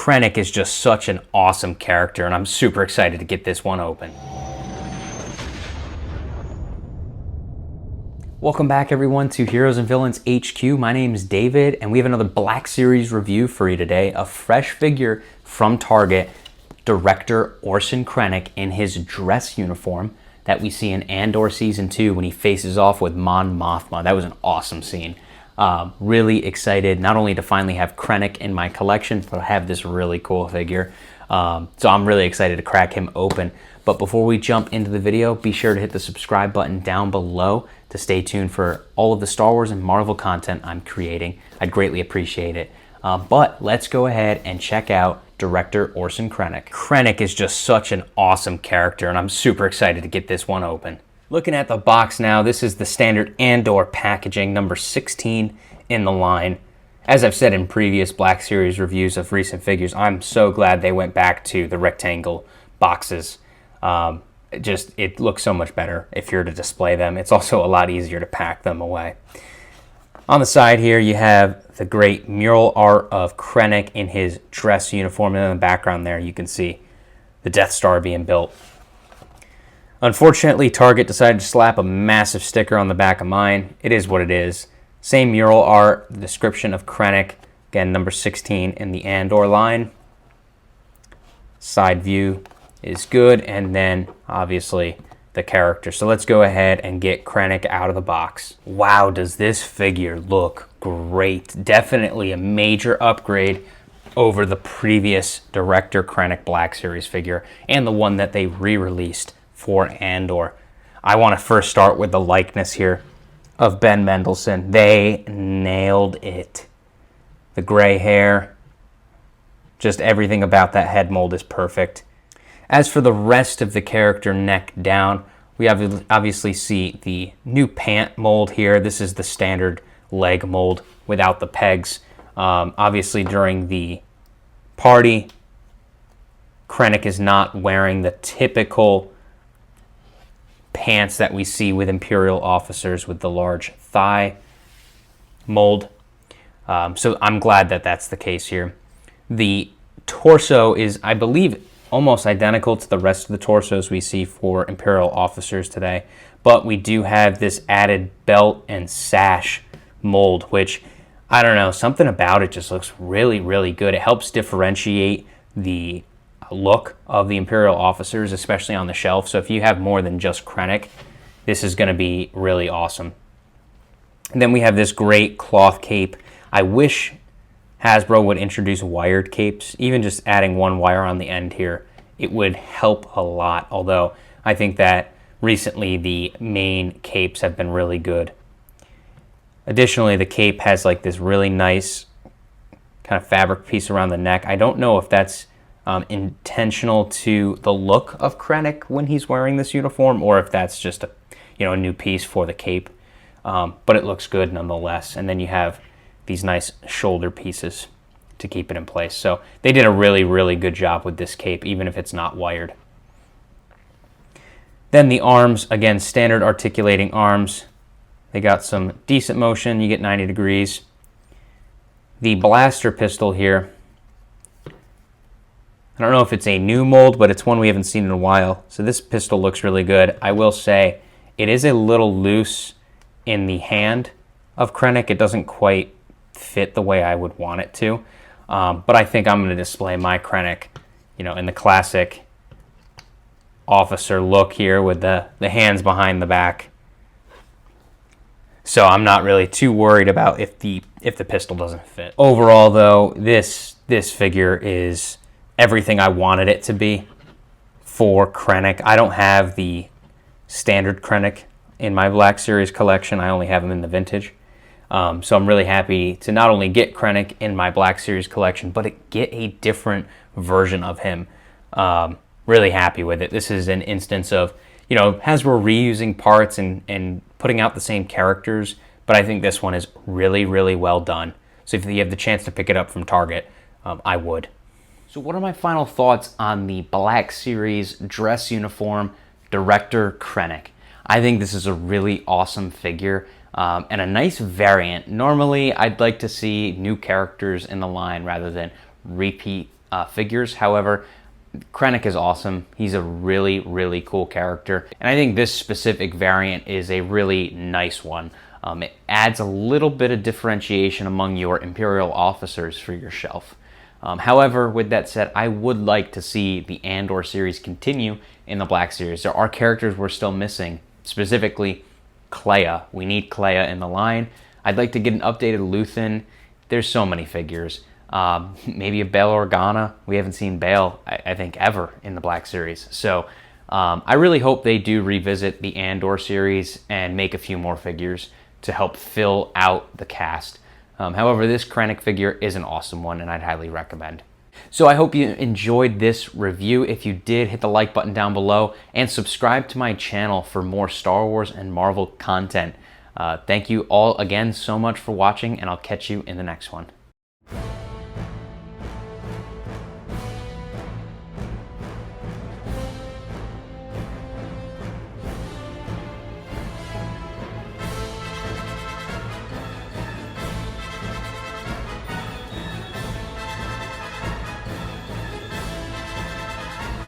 Krennic is just such an awesome character, and I'm super excited to get this one open. Welcome back, everyone, to Heroes and Villains HQ. My name is David, and we have another Black Series review for you today. A fresh figure from Target, director Orson Krennic in his dress uniform that we see in Andor Season 2 when he faces off with Mon Mothma. That was an awesome scene. Really excited not only to finally have Krennic in my collection, but have this really cool figure. So I'm really excited to crack him open. But before we jump into the video, be sure to hit the subscribe button down below to stay tuned for all of the Star Wars and Marvel content I'm creating. I'd greatly appreciate it. But let's go ahead and check out director Orson Krennic. Krennic is just such an awesome character, and I'm super excited to get this one open. Looking at the box now, this is the standard Andor packaging, number 16 in the line. As I've said in previous Black Series reviews of recent figures, I'm so glad they went back to the rectangle boxes. It looks so much better if you're to display them. It's also a lot easier to pack them away. On the side here, you have the great mural art of Krennic in his dress uniform, and in the background there, you can see the Death Star being built. Unfortunately, Target decided to slap a massive sticker on the back of mine. It is what it is. Same mural art, the description of Krennic, again, number 16 in the Andor line. Side view is good, and then obviously the character. So let's go ahead and get Krennic out of the box. Wow, does this figure look great. Definitely a major upgrade over the previous director Krennic Black Series figure and the one that they re-released for Andor. I want to first start with the likeness here of Ben Mendelsohn. They nailed it. The gray hair, just everything about that head mold is perfect. As for the rest of the character neck down, we obviously see the new pant mold here. This is the standard leg mold without the pegs. Obviously during the party, Krennic is not wearing the typical pants that we see with Imperial officers with the large thigh mold. So I'm glad that that's the case here. The torso is, I believe, almost identical to the rest of the torsos we see for Imperial officers today, but we do have this added belt and sash mold, which, I don't know, something about it just looks really, really good. It helps differentiate the look of the Imperial officers, especially on the shelf. So if you have more than just Krennic, this is going to be really awesome. And then we have this great cloth cape. I wish Hasbro would introduce wired capes. Even just adding one wire on the end here, it would help a lot. Although I think that recently the main capes have been really good. Additionally, the cape has like this really nice kind of fabric piece around the neck. I don't know if that's intentional to the look of Krennic when he's wearing this uniform, or if that's just a new piece for the cape. But it looks good nonetheless. And then you have these nice shoulder pieces to keep it in place. So they did a really, really good job with this cape, even if it's not wired. Then the arms, again, standard articulating arms. They got some decent motion. You get 90 degrees. The blaster pistol here, I don't know if it's a new mold, but it's one we haven't seen in a while. So this pistol looks really good. I will say it is a little loose in the hand of Krennic. It doesn't quite fit the way I would want it to. But I think I'm going to display my Krennic, in the classic officer look here with the hands behind the back. So I'm not really too worried about if the pistol doesn't fit. Overall, though, this figure is everything I wanted it to be for Krennic. I don't have the standard Krennic in my Black Series collection. I only have him in the vintage. So I'm really happy to not only get Krennic in my Black Series collection, but to get a different version of him. Really happy with it. This is an instance of, Hasbro reusing parts and putting out the same characters, but I think this one is really, really well done. So if you have the chance to pick it up from Target, I would. So what are my final thoughts on the Black Series dress uniform director Krennic? I think this is a really awesome figure. And a nice variant. Normally, I'd like to see new characters in the line rather than repeat figures. However, Krennic is awesome. He's a really, really cool character. And I think this specific variant is a really nice one. It adds a little bit of differentiation among your Imperial officers for your shelf. However, with that said, I would like to see the Andor series continue in the Black Series. There are characters we're still missing, specifically Kleya. We need Kleya in the line. I'd like to get an updated Luthen. There's so many figures. Maybe a Bail Organa. We haven't seen Bail, I think, ever in the Black Series. So I really hope they do revisit the Andor series and make a few more figures to help fill out the cast. However, this Krennic figure is an awesome one, and I'd highly recommend. So I hope you enjoyed this review. If you did, hit the like button down below and subscribe to my channel for more Star Wars and Marvel content. Thank you all again so much for watching, and I'll catch you in the next one.